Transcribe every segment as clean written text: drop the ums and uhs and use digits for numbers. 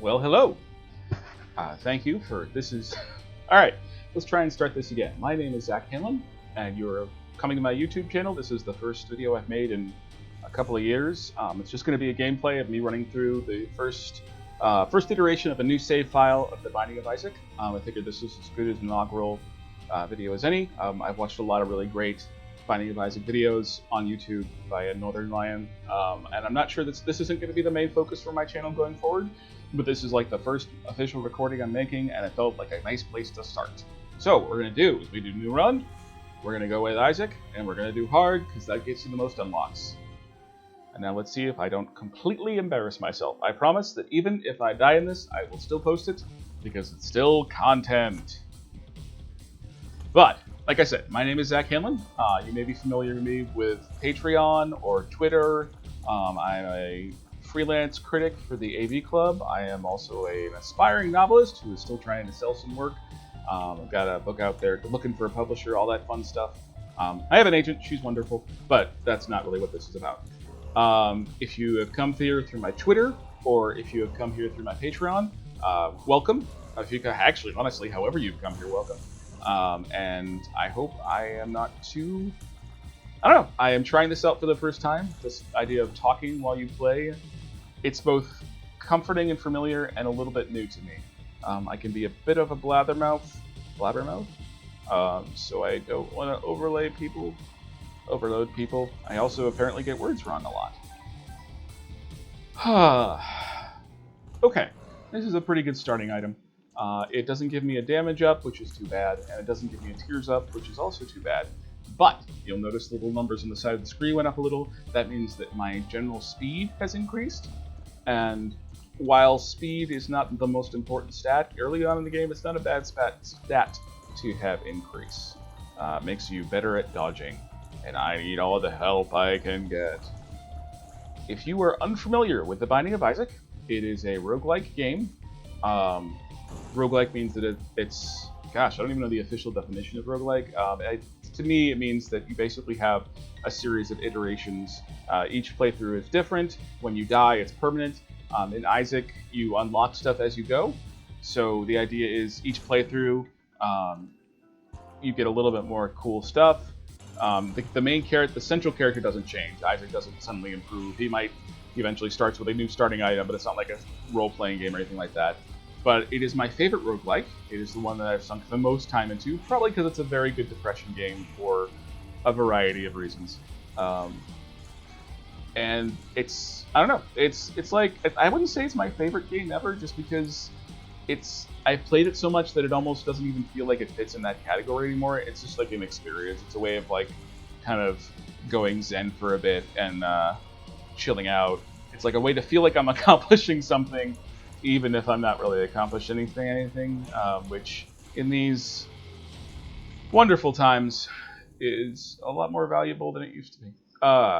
Well, hello. Thank you for this is. All right, let's try and start this again. My name is Zack, and you're coming to my YouTube channel. This is the first video I've made in a couple of years. It's just going to be a gameplay of me running through the first iteration of a new save file of The Binding of Isaac. I figured this is as good as an inaugural video as any. I've watched a lot of really great Binding of Isaac videos on YouTube by Northern Lion, and I'm not sure this isn't going to be the main focus for my channel going forward. But this is like the first official recording I'm making, and it felt like a nice place to start. So what we're going to do is we do a new run, we're going to go with Isaac, and we're going to do hard, because that gets you the most unlocks. And now let's see if I don't completely embarrass myself. I promise that even if I die in this, I will still post it, because it's still content. But, like I said, my name is Zack Hanlon. You may be familiar with me with Patreon or Twitter. I'm a freelance critic for the AV Club. I am also an aspiring novelist who is still trying to sell some work. I've got a book out there, looking for a publisher, all that fun stuff. I have an agent, she's wonderful, but that's not really what this is about. If you have come here through my Twitter, or if you have come here through my Patreon, welcome. If you actually, honestly, however you've come here, welcome. And I hope I am not too... I don't know, I am trying this out for the first time, this idea of talking while you play. It's both comforting and familiar and a little bit new to me. I can be a bit of a blabbermouth, so I don't want to overload people. I also apparently get words wrong a lot. Okay, this is a pretty good starting item. It doesn't give me a damage up, which is too bad, and it doesn't give me a tears up, which is also too bad. But you'll notice the little numbers on the side of the screen went up a little. That means that my general speed has increased. And while speed is not the most important stat, early on in the game, it's not a bad stat to have increase. Makes you better at dodging. And I need all the help I can get. If you are unfamiliar with The Binding of Isaac, it is a roguelike game. Roguelike means that it's... Gosh, I don't even know the official definition of roguelike. To me, it means that you basically have a series of iterations. Each playthrough is different. When you die, it's permanent. In Isaac, you unlock stuff as you go. So the idea is each playthrough, you get a little bit more cool stuff. The main character, the central character doesn't change. Isaac doesn't suddenly improve. He eventually starts with a new starting item, but it's not like a role-playing game or anything like that. But it is my favorite roguelike. It is the one that I've sunk the most time into, probably because it's a very good depression game for a variety of reasons. And it's, I don't know, it's like, I wouldn't say it's my favorite game ever, just because I've played it so much that it almost doesn't even feel like it fits in that category anymore. It's just like an experience. It's a way of like, kind of going zen for a bit and chilling out. It's like a way to feel like I'm accomplishing something, even if I'm not really accomplishing anything, which in these wonderful times is a lot more valuable than it used to be.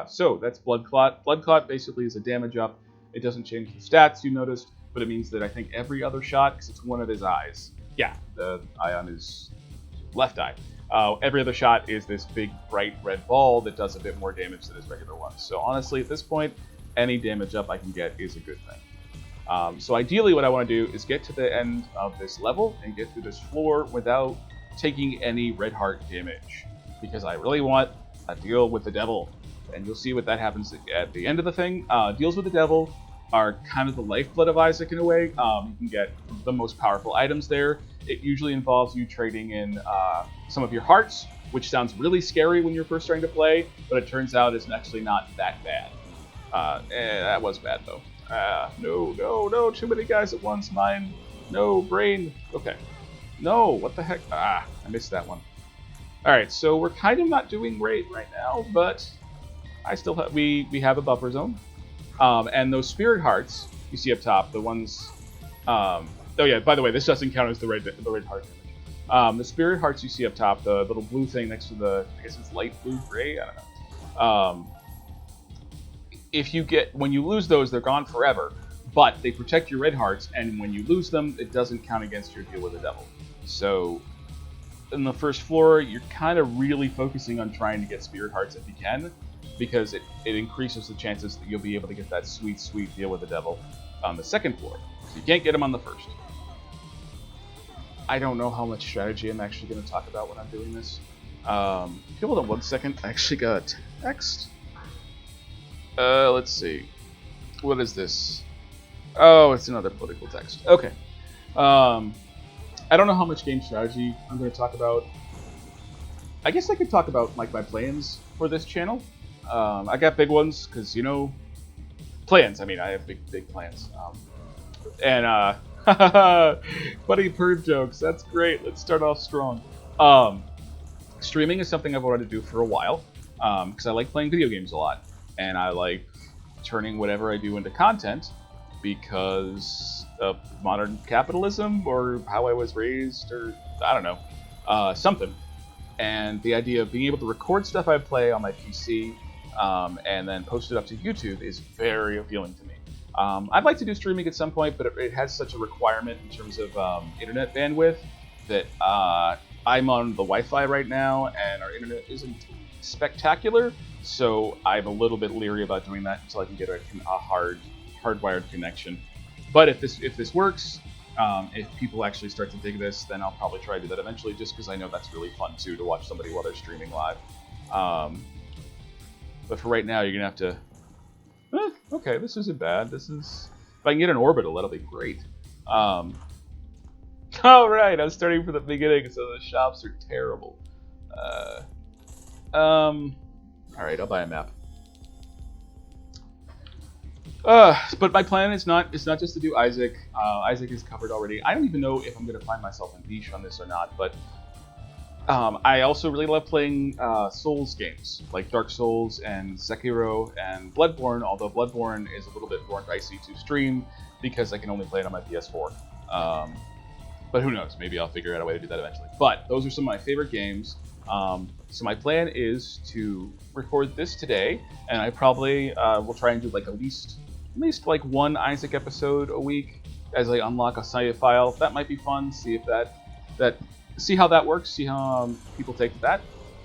So that's Blood Clot. Blood Clot basically is a damage up. It doesn't change the stats, you noticed, but it means that I think every other shot, because it's one of his eyes. Yeah, the eye on his left eye. Every other shot is this big, bright red ball that does a bit more damage than his regular ones. So honestly, at this point, any damage up I can get is a good thing. So ideally what I want to do is get to the end of this level and get through this floor without taking any red heart damage, because I really want a deal with the devil, and you'll see what that happens at the end of the thing. Deals with the devil are kind of the lifeblood of Isaac in a way. You can get the most powerful items there. It usually involves you trading in some of your hearts, which sounds really scary when you're first starting to play, but it turns out it's actually not that bad. That was bad though. No, too many guys at once, mine. No, brain. Okay. No, what the heck? I missed that one. Alright, so we're kind of not doing great right now, but I still have, we have a buffer zone. And those spirit hearts you see up top, the ones, oh yeah, by the way, this doesn't count as the red heart damage. The spirit hearts you see up top, the little blue thing next to the, I guess it's light blue gray, I don't know. When you lose those, they're gone forever, but they protect your red hearts, and when you lose them, it doesn't count against your deal with the devil. So, in the first floor, you're kind of really focusing on trying to get spirit hearts if you can, because it increases the chances that you'll be able to get that sweet, sweet deal with the devil. on the second floor. So you can't get them on the first. I don't know how much strategy I'm actually going to talk about when I'm doing this. Hold on 1 second. I actually got a text. Let's see. What is this? Oh, it's another political text. Okay. I don't know how much game strategy I'm going to talk about. I guess I could talk about like my plans for this channel. I got big ones because, you know, plans. I mean, I have big plans. Funny perv jokes. That's great. Let's start off strong. Streaming is something I've wanted to do for a while because I like playing video games a lot, and I like turning whatever I do into content because of modern capitalism or how I was raised, or I don't know, something. And the idea of being able to record stuff I play on my PC and then post it up to YouTube is very appealing to me. I'd like to do streaming at some point, but it has such a requirement in terms of internet bandwidth that I'm on the Wi-Fi right now, and our internet isn't spectacular, so I'm a little bit leery about doing that until I can get a hardwired connection. But if this works, if people actually start to dig this, then I'll probably try to do that eventually, just because I know that's really fun too, to watch somebody while they're streaming live. But for right now, you're gonna have to. Okay, this isn't bad. If I can get an orbital, that'll be great. All right, I was starting from the beginning, so the shops are terrible. All right, I'll buy a map. But my plan is not just to do Isaac. Isaac is covered already. I don't even know if I'm going to find myself in niche on this or not, but I also really love playing Souls games, like Dark Souls and Sekiro and Bloodborne, although Bloodborne is a little bit more dicey to stream because I can only play it on my PS4. But who knows, maybe I'll figure out a way to do that eventually. But those are some of my favorite games. So my plan is to record this today, and I probably will try and do like at least like one Isaac episode a week as I unlock a save file. That might be fun. See if see how that works. See how people take to that,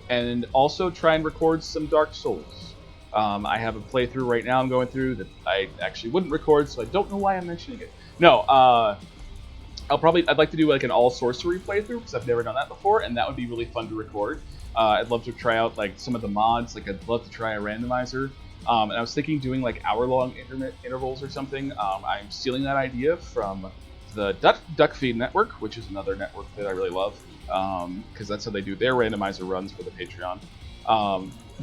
and also try and record some Dark Souls. I have a playthrough right now I'm going through that I actually wouldn't record, so I don't know why I'm mentioning it. No. I'd like to do like an all sorcery playthrough because I've never done that before, and that would be really fun to record. I'd love to try out like some of the mods. Like I'd love to try a randomizer. And I was thinking doing like hour-long intervals or something. I'm stealing that idea from the Duckfeed network, which is another network that I really love because that's how they do their randomizer runs for the Patreon.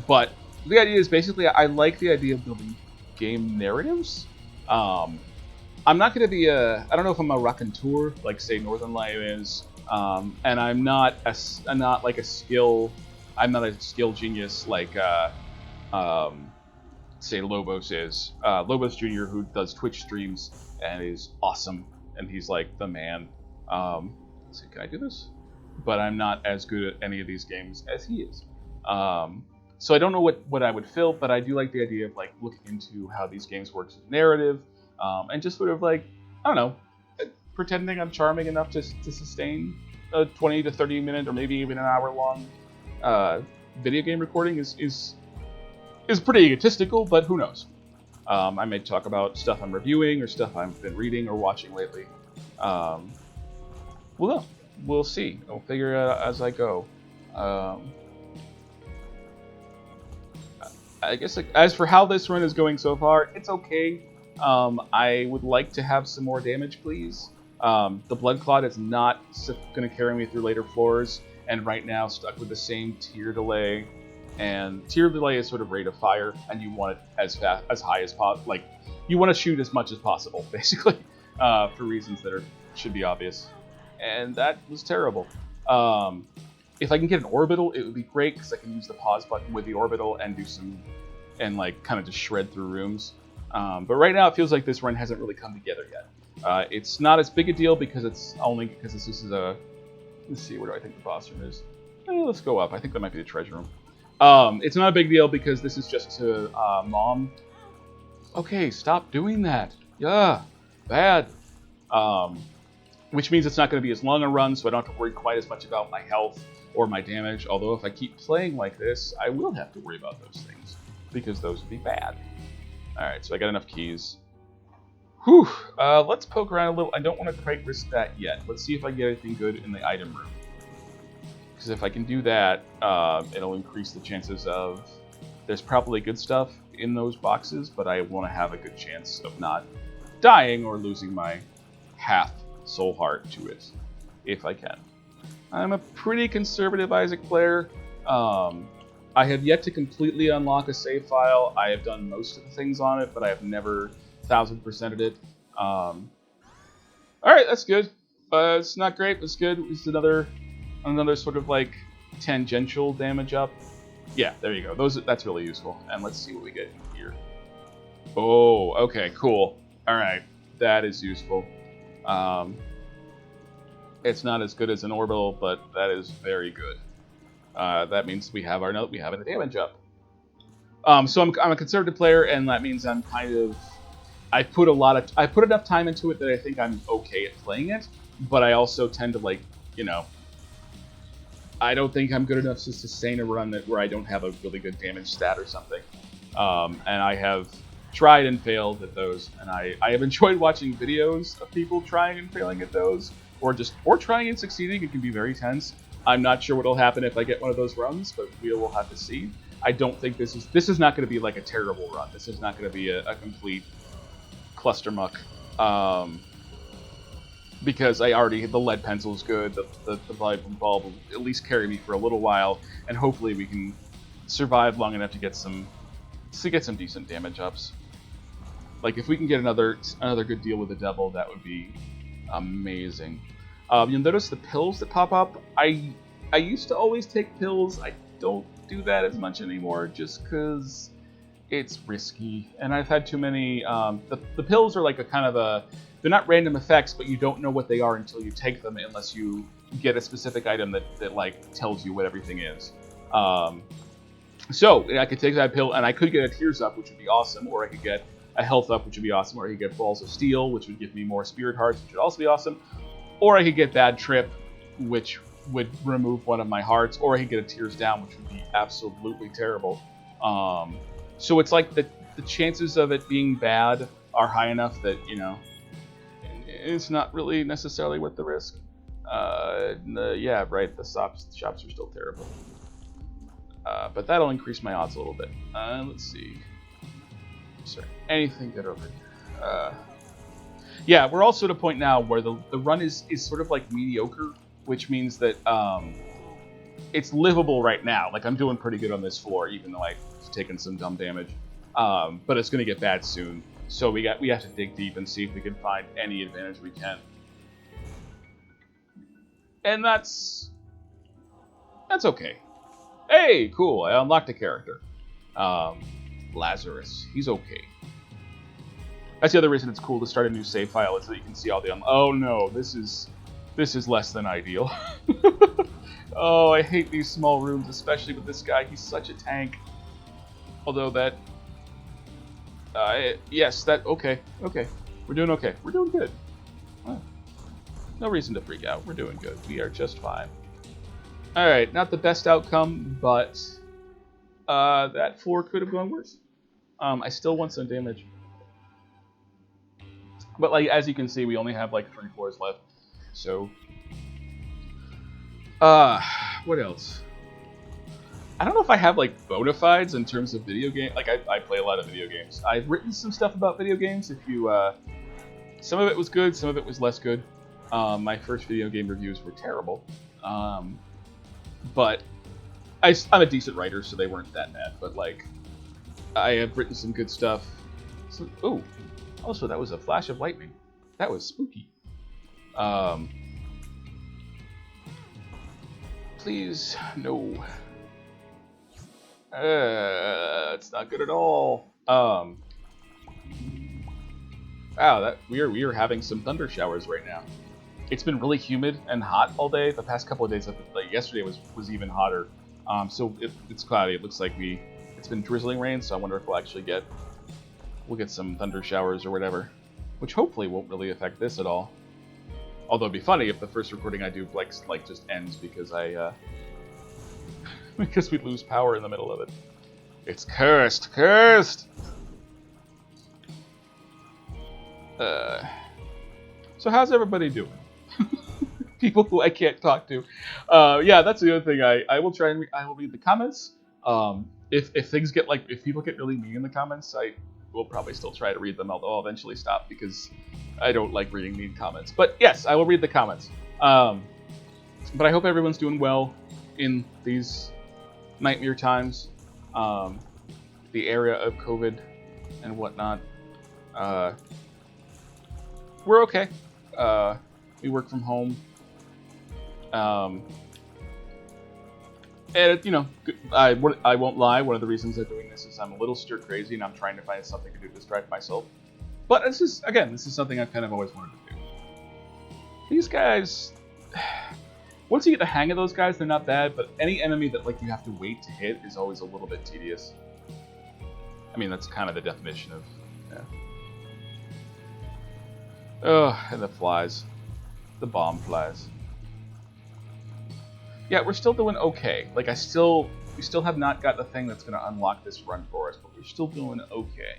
But the idea is basically I like the idea of building game narratives. I'm not going to be I don't know if I'm a raconteur like say Northern Light is, and I'm not a skill genius like say Lobos is. Lobos Jr., who does Twitch streams and is awesome, and he's like the man. Let's see, can I do this? But I'm not as good at any of these games as he is. So I don't know what I would fill, but I do like the idea of like looking into how these games work as narrative. And just sort of like, I don't know, pretending I'm charming enough to sustain a 20 to 30 minute or maybe even an hour long video game recording is pretty egotistical, but who knows? I may talk about stuff I'm reviewing or stuff I've been reading or watching lately. We'll see. I'll figure it out as I go. I guess like, as for how this run is going so far, it's okay. I would like to have some more damage, please. The Blood Clot is not going to carry me through later floors, and right now stuck with the same tier delay. And tier delay is sort of rate of fire, and you want it as high as possible. Like you want to shoot as much as possible, basically, for reasons that should be obvious. And that was terrible. If I can get an orbital, it would be great because I can use the pause button with the orbital and do and like kind of just shred through rooms. But right now it feels like this run hasn't really come together yet. It's not as big a deal because this is a... Let's see, where do I think the boss room is? Let's go up. I think that might be the treasure room. It's not a big deal because this is just to Mom. Okay, stop doing that. Yeah, bad. Which means it's not going to be as long a run, so I don't have to worry quite as much about my health or my damage. Although if I keep playing like this, I will have to worry about those things because those would be bad. Alright, so I got enough keys. Whew. Let's poke around a little. I don't want to quite risk that yet. Let's see if I get anything good in the item room. Because if I can do that, it'll increase the chances of... There's probably good stuff in those boxes, but I want to have a good chance of not dying or losing my half soul heart to it, if I can. I'm a pretty conservative Isaac player. I have yet to completely unlock a save file. I have done most of the things on it, but I have never 1000%ed it. Alright, that's good. It's not great, but it's good. It's another sort of like tangential damage up. Yeah, there you go. That's really useful. And let's see what we get in here. Oh, okay, cool. Alright, that is useful. It's not as good as an orbital, but that is very good. That means we have a damage up. So I'm a conservative player, and that means I'm kind of... I put enough time into it that I think I'm okay at playing it, but I also tend to, like, you know... I don't think I'm good enough to sustain a run where I don't have a really good damage stat or something. And I have tried and failed at those, and I have enjoyed watching videos of people trying and failing at those, or trying and succeeding. It can be very tense. I'm not sure what will happen if I get one of those runs, but we'll have to see. I don't think this is not going to be like a terrible run. This is not going to be a complete clustermuck. Because the lead pencil's good, the bulb will at least carry me for a little while, and hopefully we can survive long enough to get some decent damage ups. Like if we can get another good deal with the devil, that would be amazing. You'll notice the pills that pop up. I used to always take pills. I don't do that as much anymore, just because it's risky, and I've had too many. The pills are like a kind of a... They're not random effects, but you don't know what they are until you take them, unless you get a specific item that like tells you what everything is. So I could take that pill, and I could get a Tears Up, which would be awesome, or I could get a Health Up, which would be awesome, or I could get Balls of Steel, which would give me more Spirit Hearts, which would also be awesome, or I could get Bad Trip, which would remove one of my hearts, or I could get a Tears Down, which would be absolutely terrible. So it's like the chances of it being bad are high enough that, you know, it's not really necessarily worth the risk. Yeah, right, the shops are still terrible. But that'll increase my odds a little bit. Let's see. Sorry, anything good over here? Yeah, we're also at a point now where the run is sort of like mediocre, which means that it's livable right now. Like, I'm doing pretty good on this floor, even though I've taken some dumb damage. But it's going to get bad soon. So we have to dig deep and see if we can find any advantage we can. And that's okay. Hey, cool, I unlocked a character. Lazarus. He's okay. That's the other reason it's cool to start a new save file, is that you can see all the... Oh no, this is less than ideal. Oh, I hate these small rooms, especially with this guy. He's such a tank. Although that... yes, that... Okay. We're doing okay. We're doing good. Well, no reason to freak out. We're doing good. We are just fine. Alright, not the best outcome, but... that floor could have gone worse. I still want some damage. But, like, as you can see, we only have, like, 3 floors left. So... what else? I don't know if I have, like, bona fides in terms of video game. Like, I play a lot of video games. I've written some stuff about video games. If you, some of it was good, some of it was less good. My first video game reviews were terrible. But I'm a decent writer, so they weren't that bad. But, like, I have written some good stuff. So, ooh, also, that was a flash of lightning. That was spooky. Please, no. It's not good at all. Wow, we are having some thunder showers right now. It's been really humid and hot all day. The past couple of days, like yesterday was even hotter. So it's cloudy. It looks like it's been drizzling rain. So I wonder if we'll get some thunder showers or whatever, which hopefully won't really affect this at all. Although it'd be funny if the first recording I do like just ends because because we lose power in the middle of it. It's cursed. So how's everybody doing? People who I can't talk to. Yeah, that's the other thing. I will try and I will read the comments. If things get like if people get really mean in the comments, I will probably still try to read them. Although I'll eventually stop because I don't like reading mean comments. But yes, I will read the comments. But I hope everyone's doing well in these nightmare times. The area of COVID and whatnot. We're okay. We work from home. And, you know, I won't lie, one of the reasons I'm doing this is I'm a little stir crazy and I'm trying to find something to do to distract myself. But this is something I've kind of always wanted to do. These guys, once you get the hang of those guys, they're not bad, but any enemy that, like, you have to wait to hit is always a little bit tedious. I mean, that's kind of the definition of, yeah. Oh, and the flies. The bomb flies. Yeah, we're still doing okay. Like, we still have not got the thing that's going to unlock this run for us, but we're still doing okay.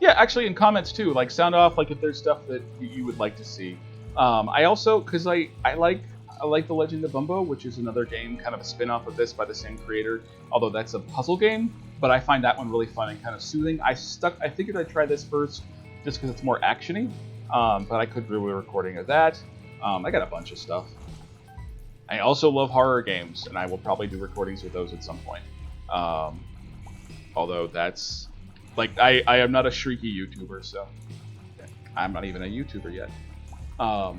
Yeah, actually, in comments too, like, sound off like if there's stuff that you would like to see. I also, because I like The Legend of Bumbo, which is another game, kind of a spin-off of this by the same creator, although that's a puzzle game, but I find that one really fun and kind of soothing. I figured I'd try this first, just because it's more actiony, but I could do a recording of that. I got a bunch of stuff. I also love horror games, and I will probably do recordings with those at some point. Although that's, like, I am not a shrieky YouTuber, so I'm not even a YouTuber yet. I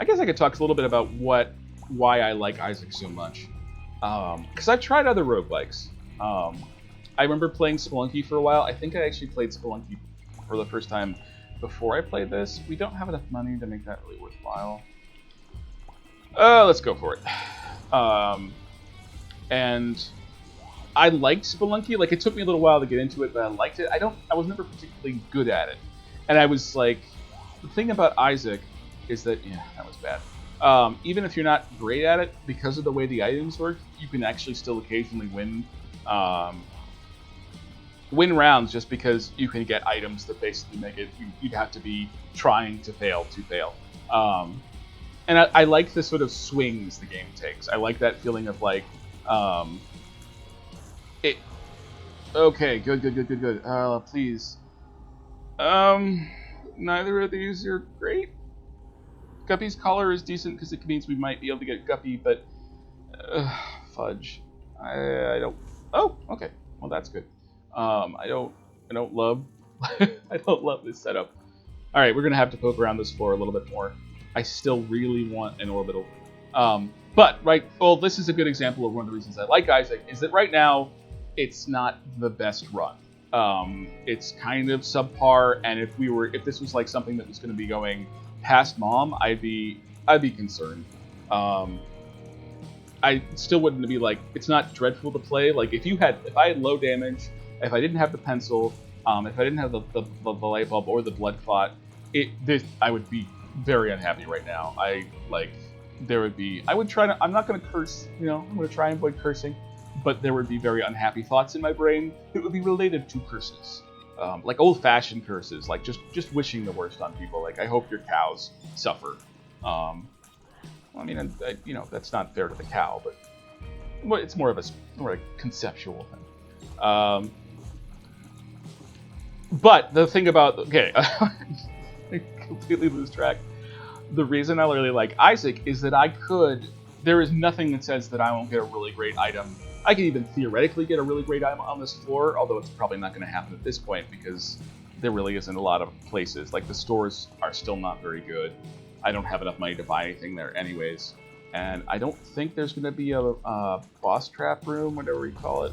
guess I could talk a little bit about why I like Isaac so much. Because I've tried other roguelikes. I remember playing Spelunky for a while. I think I actually played Spelunky for the first time before I played this. We don't have enough money to make that really worthwhile. Let's go for it. And I liked Spelunky. Like, it took me a little while to get into it, but I liked it. I was never particularly good at it. And I was like, the thing about Isaac is that, yeah, that was bad. Even if you're not great at it, because of the way the items work, you can actually still occasionally win rounds just because you can get items that basically make it, you'd have to be trying to fail to fail. And I like the sort of swings the game takes. I like that feeling of, like, okay, good. Please. Neither of these are great. Guppy's collar is decent because it means we might be able to get Guppy, but fudge. I don't. Oh, okay. Well, that's good. I don't love I don't love this setup. All right, we're gonna have to poke around this floor a little bit more. I still really want an orbital. But this is a good example of one of the reasons I like Isaac is that right now it's not the best run. It's kind of subpar, and if this was like something that was going to be going past Mom, I'd be concerned. I still wouldn't be like, it's not dreadful to play. Like, if I had low damage, if I didn't have the pencil, if I didn't have the light bulb or the blood clot, I would be very unhappy right now. I would try to, I'm not going to curse, I'm going to try and avoid cursing, but there would be very unhappy thoughts in my brain that would be related to curses. Like old-fashioned curses, like just wishing the worst on people. Like, I hope your cows suffer. I mean, that's not fair to the cow, but it's more of a conceptual thing. But the thing about, okay, I completely lose track. The reason I really like Isaac is that there is nothing that says that I won't get a really great item. I can even theoretically get a really great item on this floor, although it's probably not going to happen at this point because there really isn't a lot of places. Like, the stores are still not very good. I don't have enough money to buy anything there anyways. And I don't think there's going to be a boss trap room, whatever you call it.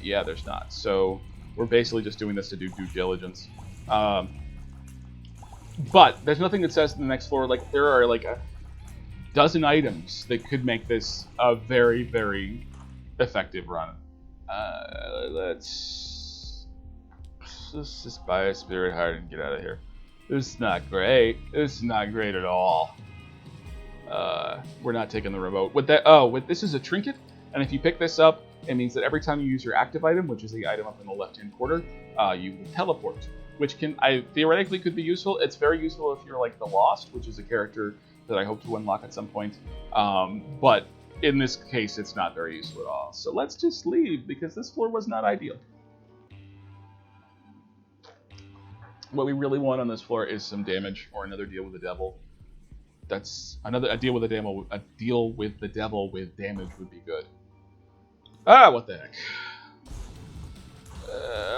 Yeah, there's not. So we're basically just doing this to do due diligence. But there's nothing that says in the next floor, like, there are like a dozen items that could make this a very, very effective run. Let's just buy a spirit heart and get out of here. This is not great. This is not great at all. We're not taking the remote. This is a trinket, and if you pick this up, it means that every time you use your active item, which is the item up in the left-hand corner, you will teleport, which theoretically could be useful. It's very useful if you're like the Lost, which is a character that I hope to unlock at some point. But in this case, it's not very useful at all. So let's just leave, because this floor was not ideal. What we really want on this floor is some damage or another deal with the devil. That's a deal with the devil. A deal with the devil with damage would be good. Ah, what the heck?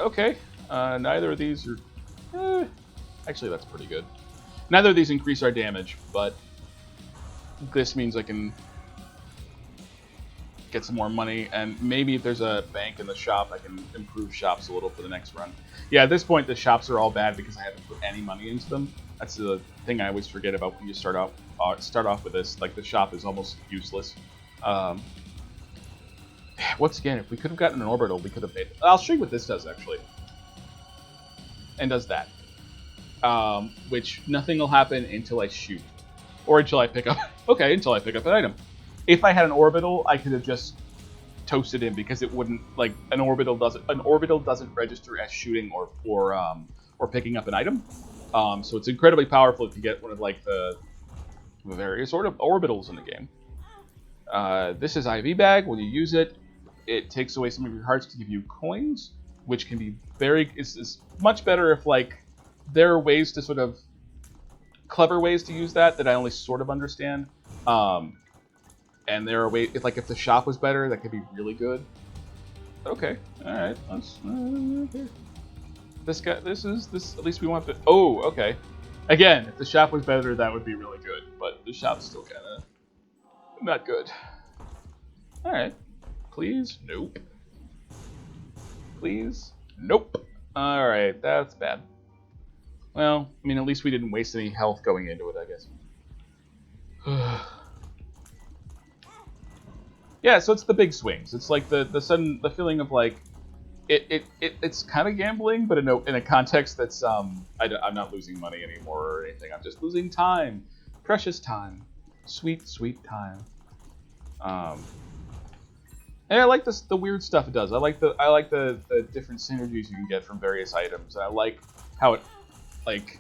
Okay. Neither of these are. Actually, that's pretty good. Neither of these increase our damage, but this means I can get some more money, and maybe if there's a bank in the shop, I can improve shops a little for the next run. Yeah, at this point, the shops are all bad because I haven't put any money into them. That's the thing I always forget about when you start off with this. Like, the shop is almost useless. Once again, if we could have gotten an orbital, we could have made it. I'll show you what this does, actually. And does that. Which nothing will happen until I shoot. Or until I pick up... Okay, until I pick up an item. If I had an orbital, I could have just toasted in, because it wouldn't, like, an orbital doesn't register as shooting or picking up an item. So it's incredibly powerful if you get one of, like, the various sort of orbitals in the game. This is IV bag. When you use it, it takes away some of your hearts to give you coins, which can be is much better if, like, there are ways to sort of clever ways to use that I only sort of understand. And there are ways, if the shop was better, that could be really good. Okay, all right. Okay. This at least we want the. Oh, okay. Again, if the shop was better, that would be really good. But the shop's still kind of not good. All right. Please, nope. Please, nope. All right, that's bad. Well, I mean, at least we didn't waste any health going into it, I guess. Yeah, so it's the big swings. It's like the feeling of, like, it's kind of gambling, but in a context that's I'm not losing money anymore or anything. I'm just losing time, precious time, sweet time. And I like the weird stuff it does. I like the different synergies you can get from various items. And I like how it, like,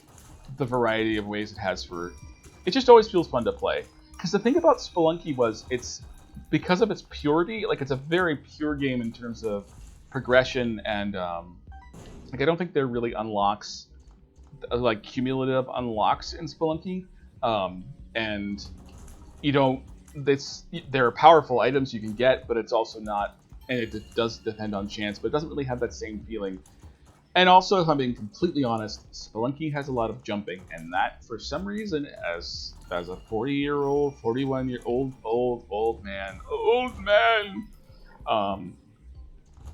the variety of ways it has for. It just always feels fun to play. Because the thing about Spelunky was because of its purity, like, it's a very pure game in terms of progression, and like, I don't think there really unlocks, like, cumulative unlocks in Spelunky, and you don't. There are powerful items you can get, but it's also not, and it does depend on chance, but it doesn't really have that same feeling. And also, if I'm being completely honest, Spelunky has a lot of jumping, and that, for some reason, as a 41-year-old, old man,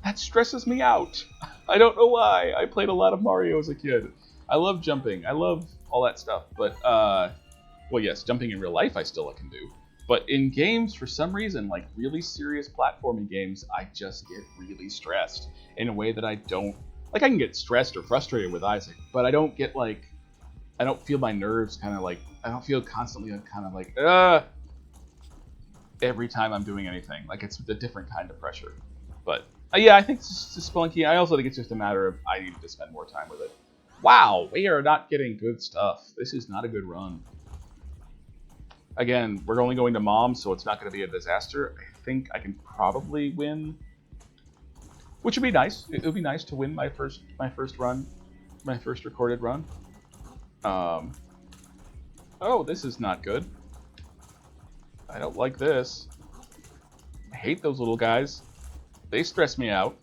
that stresses me out. I don't know why. I played a lot of Mario as a kid. I love jumping. I love all that stuff. But, well, yes, jumping in real life I still can do. But in games, for some reason, like really serious platforming games, I just get really stressed in a way that I don't. Like, I can get stressed or frustrated with Isaac, but I don't get, like, I don't feel my nerves kind of, like, I don't feel constantly kind of like, every time I'm doing anything. Like, it's a different kind of pressure. But, yeah, I think Spelunky, I also think it's just a matter of I need to spend more time with it. Wow, we are not getting good stuff. This is not a good run. Again, we're only going to Mom, so it's not going to be a disaster. I think I can probably win. Which would be nice. It would be nice to win my first recorded run. Oh, this is not good. I don't like this. I hate those little guys. They stress me out.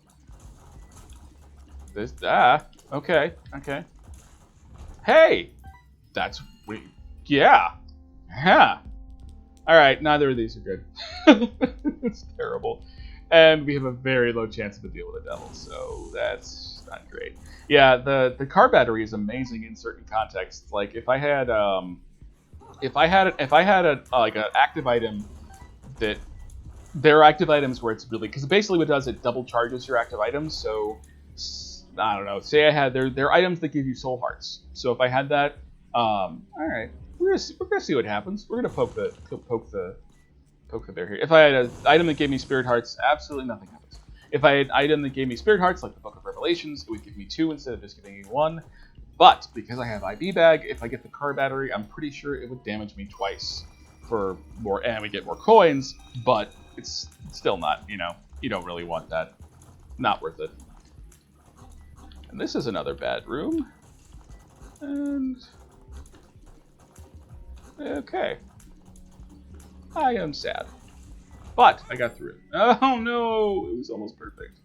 Okay. Hey! Yeah. Alright, neither of these are good. It's terrible. And we have a very low chance of a deal with the devil, so that's not great. Yeah, the car battery is amazing in certain contexts. Like, if I had an active item that there are active items where it's really, because basically what it does, it double charges your active items. So I don't know. Say I had there are items that give you soul hearts. So if I had that, all right, we're gonna see what happens. We're gonna poke the poke the bear here. If I had an item that gave me Spirit Hearts, absolutely nothing happens. If I had an item that gave me Spirit Hearts, like the Book of Revelations, it would give me 2 instead of just giving me 1. But because I have IB Bag, if I get the car battery, I'm pretty sure it would damage me twice for more, and we get more coins, but it's still not, you know, you don't really want that. Not worth it. And this is another bad room. And... okay. I am sad. But I got through it. Oh no! It was almost perfect.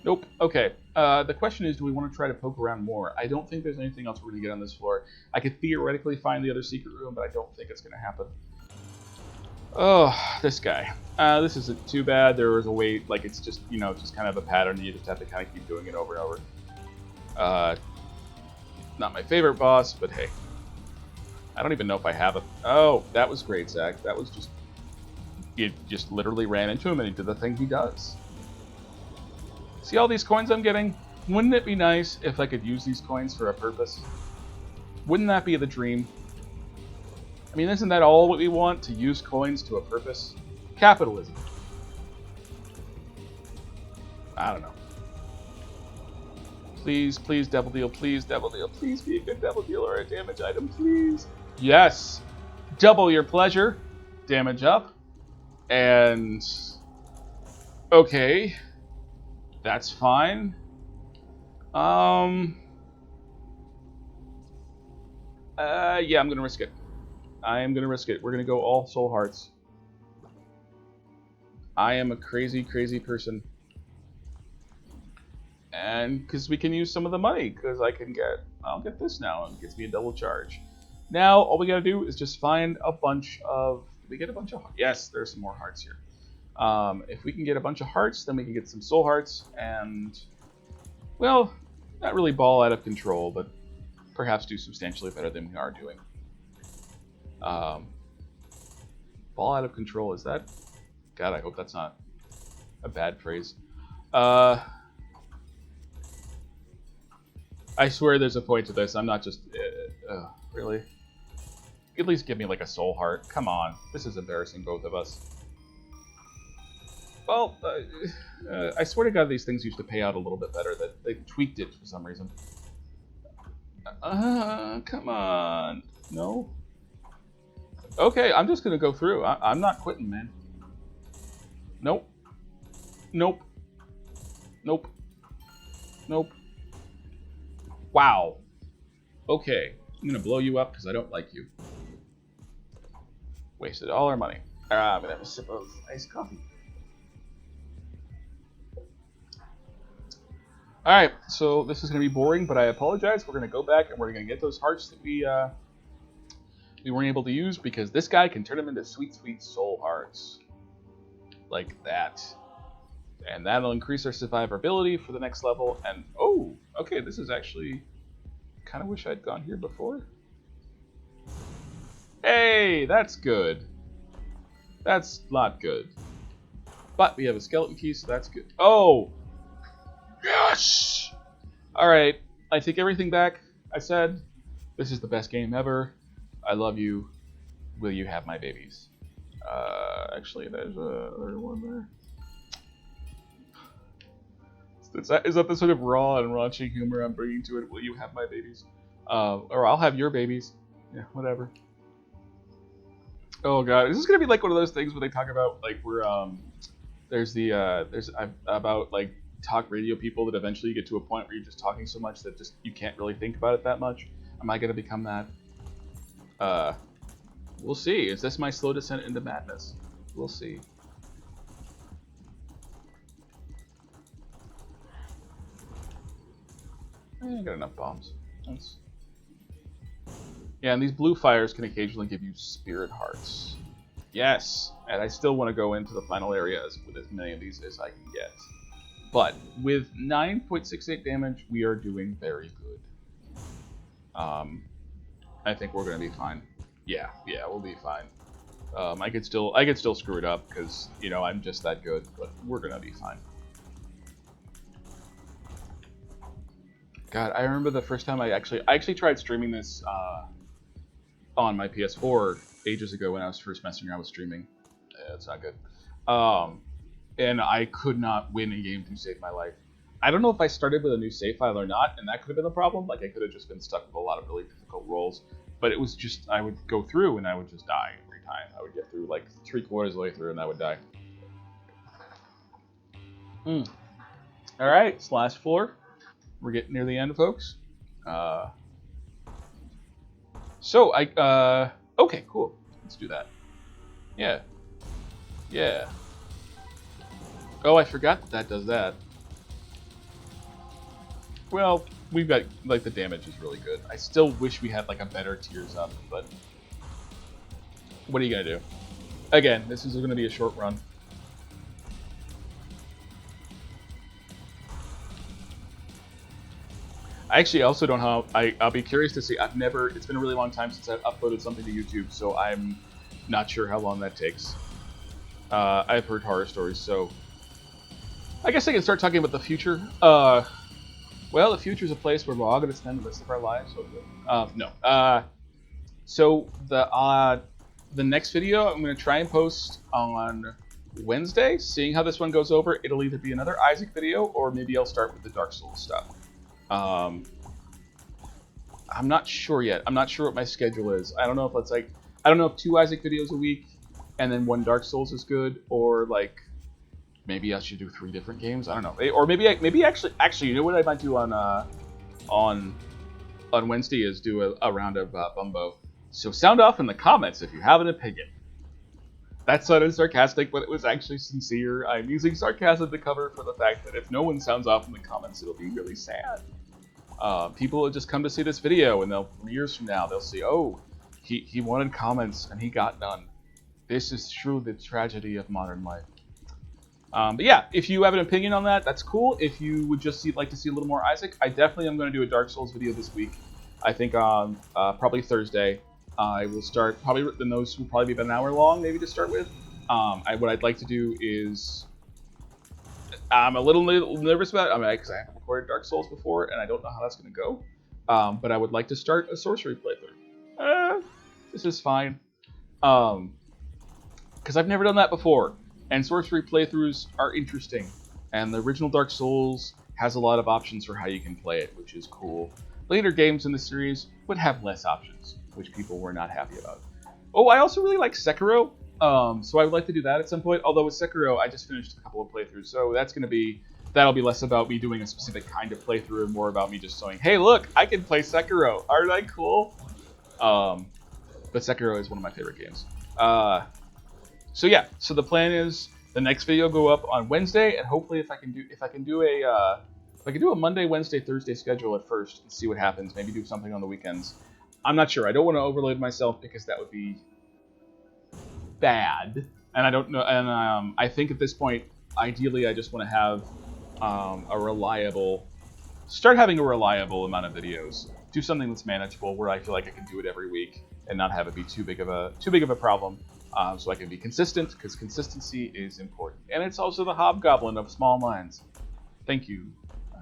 Nope. Okay. The question is, do we want to try to poke around more? I don't think there's anything else we're going to get on this floor. I could theoretically find the other secret room, but I don't think it's going to happen. Oh, this guy. This isn't too bad. There was a way, like, it's just, you know, just kind of a pattern, and you just have to kind of keep doing it over and over. Not my favorite boss, but hey. I don't even know if I have a... oh, that was great, Zack. That was just... you just literally ran into him and he did the thing he does. See all these coins I'm getting? Wouldn't it be nice if I could use these coins for a purpose? Wouldn't that be the dream? I mean, isn't that all what we want? To use coins to a purpose? Capitalism. I don't know. Please, please, Devil Deal. Please, Devil Deal. Please be a good Devil Deal or a damage item, please. Yes. Double your pleasure. Damage up. And... okay. That's fine. Yeah, I'm gonna risk it. I am gonna risk it. We're gonna go all soul hearts. I am a crazy, crazy person. And because we can use some of the money, because I'll get this now, and it gets me a double charge. Now, all we gotta do is just find a bunch of, did we get a bunch of, yes, there's some more hearts here. If we can get a bunch of hearts, then we can get some soul hearts, and, well, not really ball out of control, but perhaps do substantially better than we are doing. Ball out of control, is that? God, I hope that's not a bad phrase. I swear there's a point to this. I'm not just... really? At least give me like a soul heart. Come on. This is embarrassing, both of us. Well, I swear to God these things used to pay out a little bit better. That they tweaked it for some reason. Come on. No? Okay, I'm just going to go through. I'm not quitting, man. Nope. Nope. Nope. Nope. Wow. Okay. I'm going to blow you up because I don't like you. Wasted all our money. I'm going to have a sip of iced coffee. Alright, so this is going to be boring, but I apologize. We're going to go back and we're going to get those hearts that we weren't able to use, because this guy can turn them into sweet, sweet soul hearts. Like that. And that'll increase our survivability for the next level. And, oh, okay, this is actually... kind of wish I'd gone here before. Hey, that's good. That's not good. But we have a skeleton key, so that's good. Oh! Yes! Alright, I take everything back. I said, this is the best game ever. I love you. Will you have my babies? Actually, there's another one there. Is that the sort of raw and raunchy humor I'm bringing to it? Will you have my babies? Or I'll have your babies. Yeah, whatever. Oh god, is this gonna be like one of those things where they talk about like where there's about like talk radio people that eventually you get to a point where you're just talking so much that just you can't really think about it that much? Am I gonna become that? We'll see. Is this my slow descent into madness? We'll see. I ain't got enough bombs. That's... yeah, and these blue fires can occasionally give you spirit hearts. Yes, and I still want to go into the final areas with as many of these as I can get. But with 9.68 damage, we are doing very good. I think we're gonna be fine. Yeah, we'll be fine. I could still screw it up because you know I'm just that good, but we're gonna be fine. God, I remember the first time I actually tried streaming this on my PS4 ages ago when I was first messing around with streaming. it's not good. And I could not win a game to save my life. I don't know if I started with a new save file or not, and that could have been the problem. Like, I could have just been stuck with a lot of really difficult rolls. But it was just, I would go through and I would just die every time. I would get through like 3/4 of the way through and I would die. Alright, slash floor. We're getting near the end, folks. Okay, cool. Let's do that. Yeah. Yeah. Oh, I forgot that does that. Well, we've got, like, the damage is really good. I still wish we had, like, a better tiers up, but what are you gonna do? Again, this is gonna be a short run. I actually also don't know. I'll be curious to see. It's been a really long time since I've uploaded something to YouTube, so I'm not sure how long that takes. I've heard horror stories, so I guess I can start talking about the future. Well, the future is a place where we're all going to spend the rest of our lives. So the next video I'm going to try and post on Wednesday. Seeing how this one goes over, it'll either be another Isaac video or maybe I'll start with the Dark Souls stuff. I'm not sure yet. I'm not sure what my schedule is. I don't know if it's like, I don't know if 2 Isaac videos a week and then 1 Dark Souls is good, or like maybe I should do 3 different games. I don't know. Or maybe actually, you know what I might do on Wednesday is do a round of Bumbo. So sound off in the comments if you have an opinion. That sounded sarcastic, but it was actually sincere. I'm using sarcasm to cover for the fact that if no one sounds off in the comments, it'll be really sad. People will just come to see this video, and years from now, they'll see, oh, he wanted comments, and he got none. This is truly the tragedy of modern life. But yeah, if you have an opinion on that, that's cool. If you would just like to see a little more Isaac, I definitely am going to do a Dark Souls video this week. I think on probably Thursday. I will start, probably, and those will probably be about an hour long, maybe to start with. What I'd like to do is, I'm a little nervous about it, because I haven't recorded Dark Souls before, and I don't know how that's going to go. But I would like to start a sorcery playthrough. This is fine. Because I've never done that before, and sorcery playthroughs are interesting. And the original Dark Souls has a lot of options for how you can play it, which is cool. Later games in the series would have less options, which people were not happy about. Oh, I also really like Sekiro, so I would like to do that at some point. Although with Sekiro, I just finished a couple of playthroughs, so that'll be less about me doing a specific kind of playthrough and more about me just saying, hey, look, I can play Sekiro. Aren't I cool? But Sekiro is one of my favorite games. So yeah, so the plan is the next video will go up on Wednesday, and hopefully if I can do a Monday, Wednesday, Thursday schedule at first and see what happens. Maybe do something on the weekends. I'm not sure. I don't want to overload myself because that would be bad. And I don't know. And I think at this point, ideally, I just want to have start having a reliable amount of videos. Do something that's manageable where I feel like I can do it every week and not have it be too big of a problem. So I can be consistent, because consistency is important. And it's also the hobgoblin of small minds. Thank you.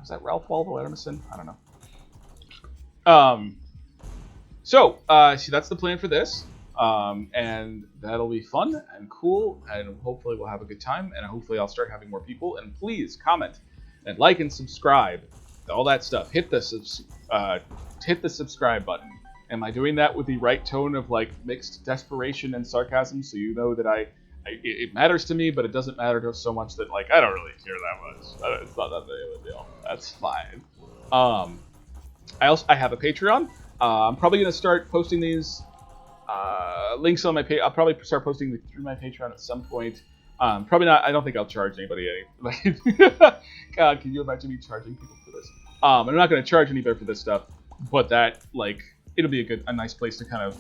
Is that Ralph Waldo Emerson? I don't know. So that's the plan for this. And that'll be fun and cool, and hopefully we'll have a good time, and hopefully I'll start having more people. And please comment and like and subscribe, all that stuff. Hit the subscribe button. Am I doing that with the right tone of like mixed desperation and sarcasm, so you know that it matters to me, but it doesn't matter so much that like I don't really care that much. It's not that big of a deal. That's fine. I have a Patreon. I'm probably gonna start posting these links on my page. I'll probably start posting through my Patreon at some point. Probably not. I don't think I'll charge anybody any. God, can you imagine me charging people for this? I'm not gonna charge anybody for this stuff, but that like it'll be a nice place to kind of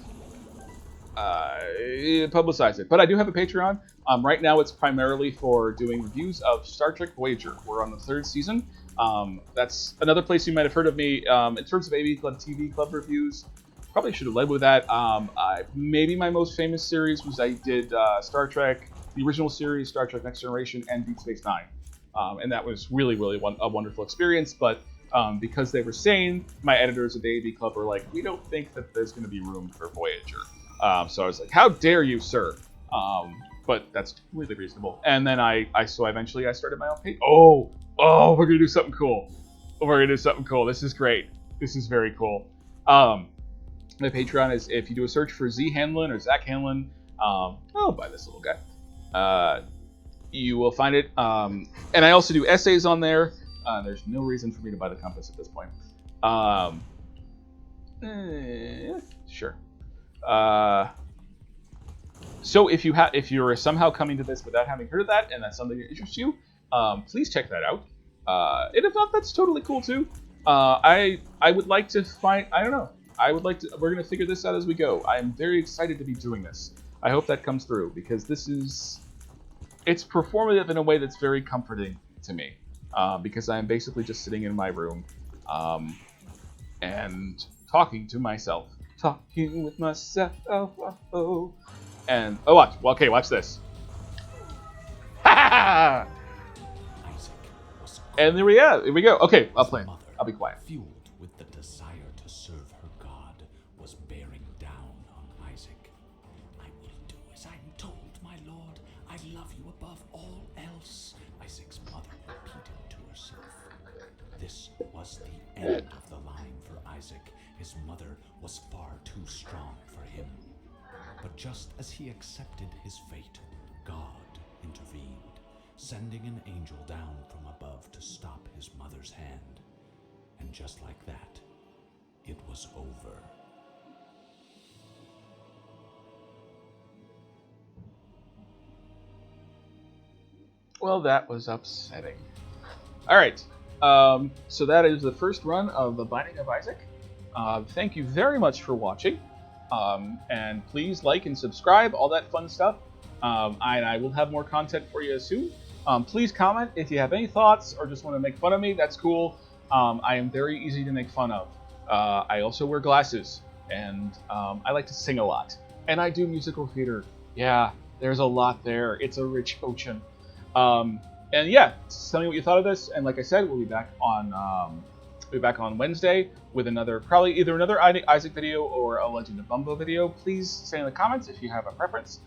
publicize it. But I do have a Patreon. Right now it's primarily for doing reviews of Star Trek Voyager. We're on the 3rd season. That's another place you might have heard of me. In terms of AV Club TV Club reviews, probably should have led with that. Maybe my most famous series was I did Star Trek, the original series, Star Trek Next Generation, and Deep Space Nine. And that was really, really a wonderful experience. But because they were sane, my editors at the AV Club were like, we don't think that there's going to be room for Voyager. So I was like, how dare you, sir? but that's completely reasonable. And then eventually I started my own page. Oh, we're gonna do something cool. This is great. This is very cool. My Patreon is, if you do a search for Z Hanlon or Zack Hanlon, I'll buy this little guy. You will find it. And I also do essays on there. There's no reason for me to buy the compass at this point. Sure. So if you're somehow coming to this without having heard of that, and that's something that interests you, please check that out. And if not, that's totally cool too. I would like to find, I don't know. We're going to figure this out as we go. I'm very excited to be doing this. I hope that comes through, because it's performative in a way that's very comforting to me. Because I'm basically just sitting in my room, and talking to myself. Talking with myself, And, watch this. Ha! And here we go. Okay, I'll play. I'll be quiet. Fueled with the desire to serve her God, was bearing down on Isaac. I will do as I'm told, my lord. I love you above all else, Isaac's mother repeated to herself. This was the end of the line for Isaac. His mother was far too strong for him. But just as he accepted his fate, God intervened, sending an angel down from above to stop his mother's hand. And just like that, it was over. Well, that was upsetting. All right. So that is the first run of The Binding of Isaac. Thank you very much for watching. And please like and subscribe, all that fun stuff. I will have more content for you soon. Please comment if you have any thoughts or just want to make fun of me. That's cool. I am very easy to make fun of. I also wear glasses, and I like to sing a lot. And I do musical theater. Yeah, there's a lot there. It's a rich ocean. And yeah, tell me what you thought of this. And like I said, we'll be back on Wednesday with probably either another Isaac video or a Legend of Bumbo video. Please say in the comments if you have a preference.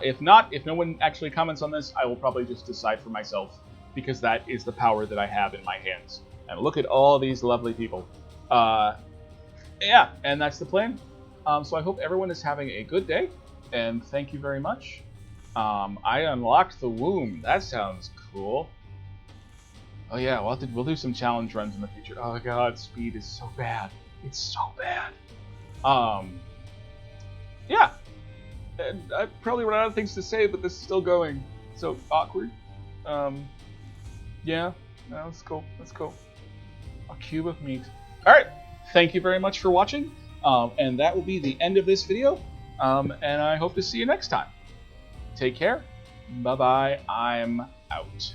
If not, if no one actually comments on this, I will probably just decide for myself, because that is the power that I have in my hands. And look at all these lovely people. Yeah, and that's the plan. So I hope everyone is having a good day, and thank you very much. I unlocked the womb. That sounds cool. Oh yeah, we'll do some challenge runs in the future. Oh god, speed is so bad. It's so bad. Yeah. And I probably run out of things to say, but this is still going. So awkward. Yeah. No, that's cool. That's cool. A cube of meat. Alright. Thank you very much for watching. And that will be the end of this video. And I hope to see you next time. Take care. Bye-bye. I'm out.